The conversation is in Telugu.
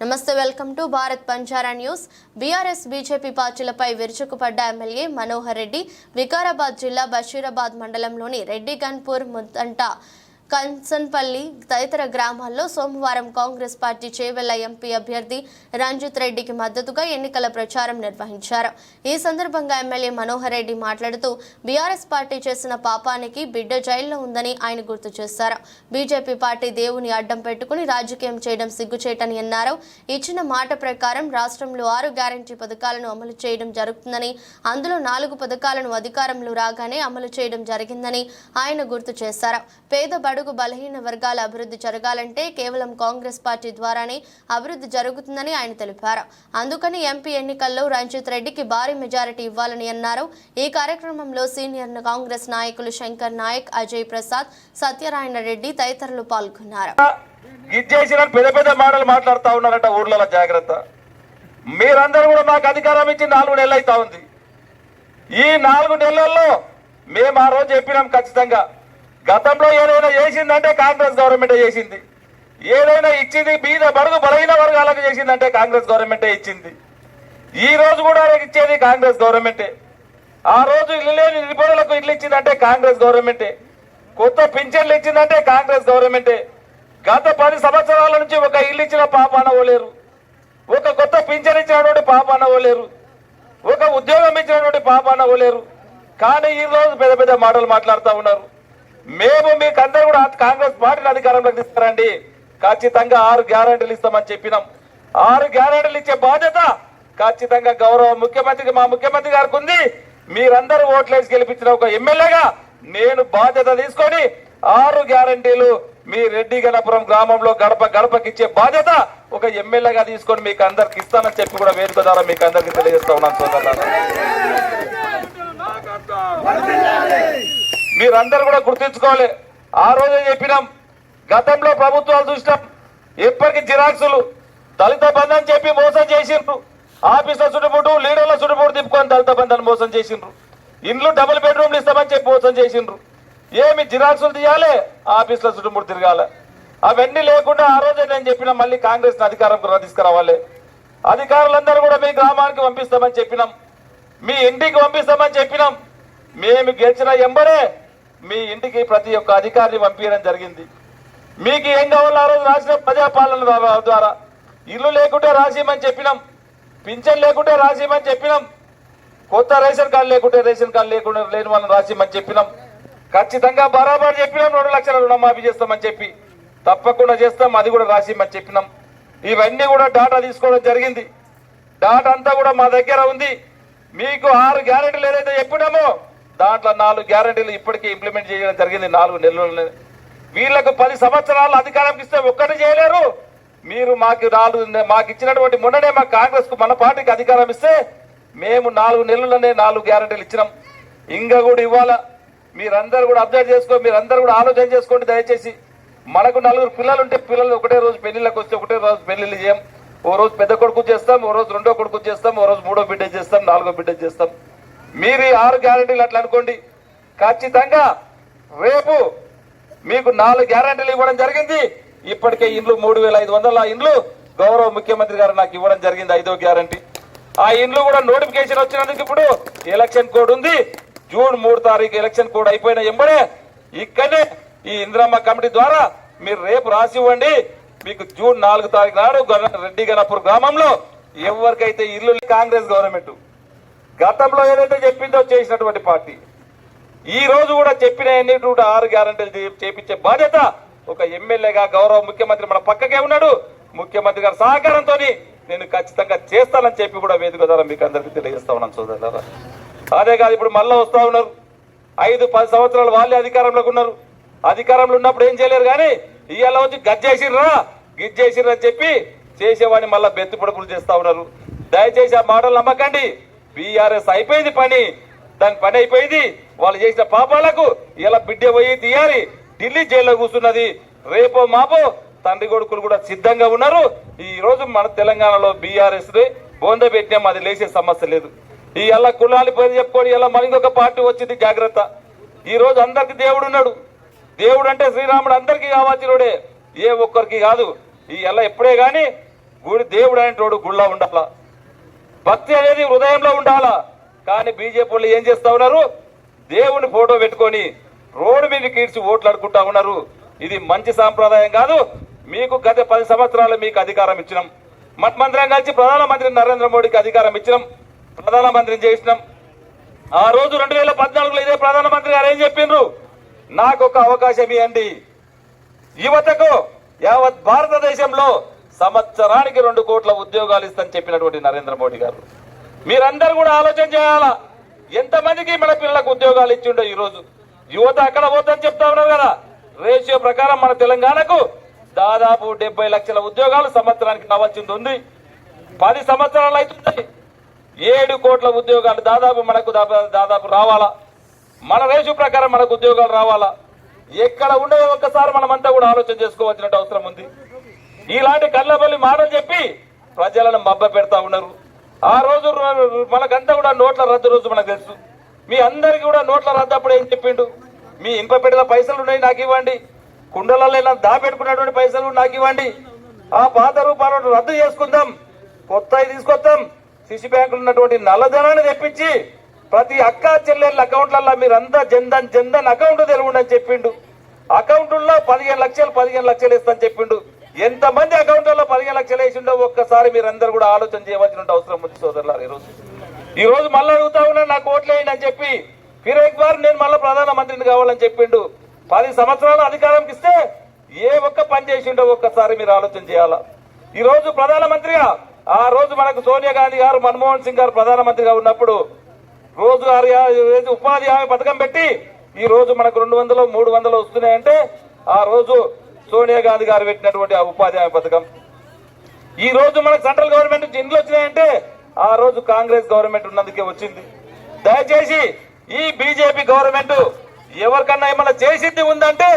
నమస్తే, వెల్కమ్ టు భారత్ పంచారా న్యూస్. బీఆర్ఎస్ బీజేపీ పార్టీలపై విరుచుకుపడ్డ ఎమ్మెల్యే మనోహర్ రెడ్డి వికారాబాద్ జిల్లా బషీరాబాద్ మండలంలోని రెడ్డి గన్పూర్ ముద్దంట కంచన్పల్లి తదితర గ్రామాల్లో సోమవారం కాంగ్రెస్ పార్టీ చేవెళ్ల ఎంపీ అభ్యర్థి రంజిత్ రెడ్డికి మద్దతుగా ఎన్నికల ప్రచారం నిర్వహించారు. ఈ సందర్భంగా ఎమ్మెల్యే మనోహర్ రెడ్డి మాట్లాడుతూ బీఆర్ఎస్ పార్టీ చేసిన పాపానికి బిడ్డ జైల్లో ఉందని ఆయన గుర్తు చేశారు. బీజేపీ పార్టీ దేవుని అడ్డం పెట్టుకుని రాజకీయం చేయడం సిగ్గుచేటని అన్నారు. ఇచ్చిన మాట ప్రకారం రాష్ట్రంలో 6 గ్యారంటీ పథకాలను అమలు చేయడం జరుగుతుందని, అందులో 4 పథకాలను అధికారంలో రాగానే అమలు చేయడం జరిగిందని ఆయన గుర్తు చేశారు. పేద బలహీన వర్గాల అభివృద్ధి జరగాలంటే కేవలం కాంగ్రెస్ పార్టీ ద్వారానే అభివృద్ధి జరుగుతుందని ఆయన తెలిపారు. అందుకని ఎంపీ ఎన్నికల్లో రంజిత్ రెడ్డికి భారీ మెజారిటీ ఇవ్వాలని అన్నారు. ఈ కార్యక్రమంలో సీనియర్ కాంగ్రెస్ నాయకులు శంకర్ నాయక్, అజయ్ ప్రసాద్, సత్యనారాయణ రెడ్డి తదితరులు పాల్గొన్నారు. పెద్ద మాటలు మాట్లాడుతూ ఉన్నారట ఊర్లలో. జాగ్రత్త, మీరందరూ కూడా నాకు అధికారం ఇచ్చి 4 నెలలు అవుతా ఉంది. ఈ 4 నెలల్లో మేము ఆ రోజు చెప్పినాం, ఖచ్చితంగా గతంలో ఏదైనా చేసిందంటే కాంగ్రెస్ గవర్నమెంటే చేసింది. ఏదైనా ఇచ్చింది బీద బడుగు బలహీన వర్గాలకు చేసిందంటే కాంగ్రెస్ గవర్నమెంటే ఇచ్చింది. ఈ రోజు కూడా ఇచ్చేది కాంగ్రెస్ గవర్నమెంటే. ఆ రోజు ఇల్లు లేని నిరుపేదలకు ఇల్లు ఇచ్చిందంటే కాంగ్రెస్ గవర్నమెంటే. కొత్త పింఛన్లు ఇచ్చిందంటే కాంగ్రెస్ గవర్నమెంటే. గత 10 సంవత్సరాల నుంచి ఒక ఇల్లు ఇచ్చిన పాపాన పోలేరు, ఒక కొత్త పింఛన్ ఇచ్చినటువంటి పాపాన పోలేరు, ఒక ఉద్యోగం ఇచ్చినటువంటి పాపాన పోలేరు. కానీ ఈ రోజు పెద్ద మాటలు మాట్లాడుతూ ఉన్నారు. మేము మీకందరూ కూడా కాంగ్రెస్ పార్టీని అధికారంలోకి తీసుకురండి, ఖచ్చితంగా 6 గ్యారెంటీలు ఇస్తామని చెప్పినాం. 6 గ్యారెంటీలు ఇచ్చే బాధ్యత ఖచ్చితంగా గౌరవ ముఖ్యమంత్రికి, మా ముఖ్యమంత్రి గారికి ఉంది. మీరందరూ ఓట్లేసి గెలిపించిన ఒక ఎమ్మెల్యేగా నేను బాధ్యత తీసుకొని 6 గ్యారెంటీలు మీ రెడ్డి గణపురం గ్రామంలో గడప గడపకి ఇచ్చే బాధ్యత ఒక ఎమ్మెల్యేగా తీసుకొని మీకు అందరికి ఇస్తానని చెప్పి కూడా వేదిక ద్వారా మీకు అందరికి తెలియజేస్తా ఉన్నాను. సోదరులారా, మీరందరూ కూడా గుర్తించుకోవాలి. ఆ రోజే చెప్పినాం, గతంలో ప్రభుత్వాలు చూసినాం ఎప్పటికీ జిరాక్సులు, దళిత బంధు అని చెప్పి మోసం చేసిండ్రు. ఆఫీసుల చుట్టుముట్టు, లీడర్ల చుట్టుముట్టు తిప్పుకొని దళిత బంధాన్ని మోసం చేసిండ్రు. ఇండ్లు డబుల్ బెడ్రూమ్లు ఇస్తామని చెప్పి మోసం చేసిండ్రు. ఏమి జిరాక్సులు తీయాలి, ఆఫీసుల చుట్టుముట్టు తిరగాలి. అవన్నీ లేకుండా ఆ రోజే నేను చెప్పినా మళ్ళీ కాంగ్రెస్ అధికారం తీసుకురావాలి. అధికారులందరూ కూడా మీ గ్రామానికి పంపిస్తామని చెప్పినాం, మీ ఇంటికి పంపిస్తామని చెప్పినాం. మేము గెలిచిన ఎంబడే మీ ఇంటికి ప్రతి ఒక్క అధికారిని పంపించడం జరిగింది. మీకు ఏం కావాలో ఆ రోజు రాసిన ప్రజాపాలన ద్వారా ఇల్లు లేకుంటే రాసిమని చెప్పినాం, పింఛన్ లేకుంటే రాసిమని చెప్పినాం, కొత్త రేషన్ కార్డు లేకుంటే రేషన్ కార్డు లేకుండా లేని వాళ్ళని రాసిమని చెప్పినాం. ఖచ్చితంగా బరాబర్ చెప్పినాం. 2 లక్షల రుణమాఫీ చేస్తామని చెప్పి తప్పకుండా చేస్తాం, అది కూడా రాసిమని చెప్పినాం. ఇవన్నీ కూడా డాటా తీసుకోవడం జరిగింది. డాటా అంతా కూడా మా దగ్గర ఉంది. మీకు 6 గ్యారెంటీలు ఏదైతే చెప్పినామో దాంట్లో 4 గ్యారెంటీలు ఇప్పటికీ ఇంప్లిమెంట్ చేయడం జరిగింది 4 నెలల్లో. వీళ్లకు 10 సంవత్సరాలు అధికారం ఇస్తే ఒక్కటి చేయలేరు. మీరు మాకు ఇచ్చినటువంటి మొన్ననే మా కాంగ్రెస్ కు మన పార్టీకి అధికారం ఇస్తే మేము 4 నెలల్లోనే 4 గ్యారెంటీలు ఇచ్చినాం. ఇంకా కూడా ఇవ్వాలా. మీరందరూ కూడా అబ్జర్వ్ చేసుకోండి, మీరందరూ కూడా ఆలోచన చేసుకోండి. దయచేసి మనకు 4 పిల్లలు ఉంటే పిల్లలు ఒకటే రోజు పెళ్లిళ్ళకి వస్తే ఒకటే రోజు పెళ్లిళ్ళు చేయం. ఓ రోజు పెద్ద కొడుకు చేస్తాం, ఓ రోజు 2వ కొడుకు చేస్తాం, ఓ రోజు 3వ బిడ్డ చేస్తాం, 4వ బిడ్డ చేస్తాం. మీరు 6 గ్యారెంటీలు అట్లా అనుకోండి. ఖచ్చితంగా రేపు మీకు 4 గ్యారెంటీలు ఇవ్వడం జరిగింది. ఇప్పటికే ఇండ్లు 3500 ఇండ్లు గౌరవ ముఖ్యమంత్రి గారు నాకు ఇవ్వడం జరిగింది. 5వ గ్యారెంటీ. ఆ ఇండ్లు కూడా నోటిఫికేషన్ వచ్చినందుకు ఇప్పుడు ఎలక్షన్ కోడ్ ఉంది. జూన్ 3 తారీఖు ఎలక్షన్ కోడ్ అయిపోయిన ఎంబడే ఇక్కడనే ఈ ఇందిరమ్మ కమిటీ ద్వారా మీరు రేపు రాసి ఇవ్వండి. మీకు జూన్ 4 తారీఖు నాడు రెడ్డి గణపూర్ గ్రామంలో ఎవరికైతే ఇల్లు కాంగ్రెస్ గవర్నమెంట్ గతంలో ఏదైతే చెప్పిందో చేసినటువంటి పార్టీ ఈ రోజు కూడా చెప్పిన 6 గ్యారెంటీలు చేపించే బాధ్యత ఒక ఎమ్మెల్యేగా గౌరవ ముఖ్యమంత్రి మన పక్కకే ఉన్నాడు. ముఖ్యమంత్రి గారి సహకారంతో నేను ఖచ్చితంగా చేస్తానని చెప్పి కూడా వేదిక ద్వారా మీకు అందరికీ తెలియజేస్తా ఉన్నాను. సోదరులారా, అదే కాదు ఇప్పుడు మళ్ళా వస్తా ఉన్నారు. 5-10 సంవత్సరాలు వాళ్ళే అధికారంలోకి ఉన్నారు. అధికారంలో ఉన్నప్పుడు ఏం చేయలేరు, కానీ ఇవాళ వచ్చి గిజ్జేసిర్రా అని చెప్పి చేసేవాడిని మళ్ళా బెత్తి పొడుపులు చేస్తా ఉన్నారు. దయచేసి ఆ మాటలు నమ్మకండి. బీఆర్ఎస్ అయిపోయింది పని, దాని పని అయిపోయింది. వాళ్ళు చేసిన పాపాలకు ఇలా బిడ్డ పోయి తీయాలి. ఢిల్లీ జైల్లో కూర్చున్నది. రేపో మాపో తండ్రి కొడుకులు కూడా సిద్ధంగా ఉన్నారు. ఈ రోజు మన తెలంగాణలో బీఆర్ఎస్ బోంద పెట్టినాం, అది లేచే సమస్య లేదు. ఈ ఎలా కులాలి పేరు చెప్పుకొని ఇలా మన ఇంకొక పార్టీ వచ్చింది. జాగ్రత్త. ఈ రోజు అందరికి దేవుడు ఉన్నాడు. దేవుడు అంటే శ్రీరాముడు అందరికీ కావాల్సినోడే, ఏ ఒక్కరికి కాదు. ఈ ఎలా ఎప్పుడే గాని గుడి దేవుడు అనేటోడు గుళ్ళ ఉండాలా, భక్తి అనేది హృదయంలో ఉండాలా. కానీ బీజేపీ వాళ్ళు ఏం చేస్తా ఉన్నారు, దేవుని ఫోటో పెట్టుకొని రోడ్డు మీద కీడ్చి ఓట్లు అడుకుంటా ఉన్నారు. ఇది మంచి సాంప్రదాయం కాదు. మీకు గత 10 సంవత్సరాలు మీకు అధికారం ఇచ్చినాం, మఠమంత్రం కలిసి ప్రధానమంత్రి నరేంద్ర మోడీకి అధికారం ఇచ్చినాం, ప్రధానమంత్రిని చేసినాం. ఆ రోజు 2014లో ఇదే ప్రధానమంత్రి గారు ఏం చెప్పిండ్రు, నాకు ఒక అవకాశం ఇవ్వండి, యువతకు యావత్ భారతదేశంలో సంవత్సరానికి 2 కోట్ల ఉద్యోగాలు ఇస్తానని చెప్పినటువంటి నరేంద్ర మోడీ గారు. మీరందరూ కూడా ఆలోచన చేయాలా, ఎంతమందికి మన పిల్లలకు ఉద్యోగాలు ఇచ్చిండో. ఈ రోజు యువత అక్కడ పోతుందని చెప్తా ఉన్నారు కదా. రేషియో ప్రకారం మన తెలంగాణకు దాదాపు 70 లక్షల ఉద్యోగాలు సంవత్సరానికి రావాల్సింది ఉంది. 10 సంవత్సరాలు అవుతుంది, 7 కోట్ల ఉద్యోగాలు దాదాపు మనకు దాదాపు రావాలా. మన రేషియో ప్రకారం మనకు ఉద్యోగాలు రావాలా. ఎక్కడ ఉండే ఒక్కసారి మనమంతా కూడా ఆలోచన చేసుకోవాల్సిన అవసరం ఉంది. ఇలాంటి కళ్ళబల్లి మాటలు చెప్పి ప్రజలను మబ్బ పెడతా ఉన్నారు. ఆ రోజు మనకంతా కూడా నోట్ల రద్దు రోజు మనకు తెలుసు. మీ అందరికీ కూడా నోట్ల రద్దు అప్పుడు ఏం చెప్పిండు, మీ ఇంప పెట్టిన పైసలు ఉన్నాయి నాకు ఇవ్వండి, కుండలలో దాపెట్టుకున్నటువంటి పైసలు నాకు ఇవ్వండి, ఆ పాత రూపాయలను రద్దు చేసుకుందాం, కొత్తవి తీసుకొద్దాం, శిశు బ్యాంకులు ఉన్నటువంటి నల్లధనాన్ని తెప్పించి ప్రతి అక్క చెల్లెళ్ళ అకౌంట్లలో మీరంతా జన్ధన్ అకౌంట్ తెలుగుండని చెప్పిండు. అకౌంట్లో 15 లక్షలు ఇస్తాను చెప్పిండు. ఎంతమంది అకౌంట్లలో 15 లక్షలు వేసిండో ఒక్కసారి మీరందరూ కూడా ఆలోచన చేయవలసిన అవసరం ఉంది సోదరులారు. ఈ రోజు మళ్ళీ అడుగుతా ఉన్నా నాకు ఓట్లేయండి అని చెప్పి ఫిరేక్ బార్ నేను మళ్ళీ ప్రధానమంత్రిని కావాలని చెప్పిండు. 10 సంవత్సరాలు అధికారంకి ఇస్తే ఏ ఒక్క పని చేసిండో ఒక్కసారి మీరు ఆలోచన చేయాలా. ఈ రోజు ప్రధానమంత్రిగా ఆ రోజు మనకు సోనియా గాంధీ గారు, మన్మోహన్ సింగ్ గారు ప్రధానమంత్రిగా ఉన్నప్పుడు రోజుగారు ఉపాధి హామీ పథకం పెట్టి ఈ రోజు మనకు 200, 300 వస్తున్నాయంటే ఆ రోజు సోనియా గాంధీ గారు పెట్టినటువంటి ఆ ఉపాధి హామీ పథకం. ఈ రోజు మనకు సెంట్రల్ గవర్నమెంట్ నుంచి ఇండ్లు వచ్చినాయంటే ఆ రోజు కాంగ్రెస్ గవర్నమెంట్ ఉన్నందుకే వచ్చింది. దయచేసి ఈ బీజేపీ గవర్నమెంట్ ఎవరికన్నా ఏమన్నా చేసింది ఉందంటే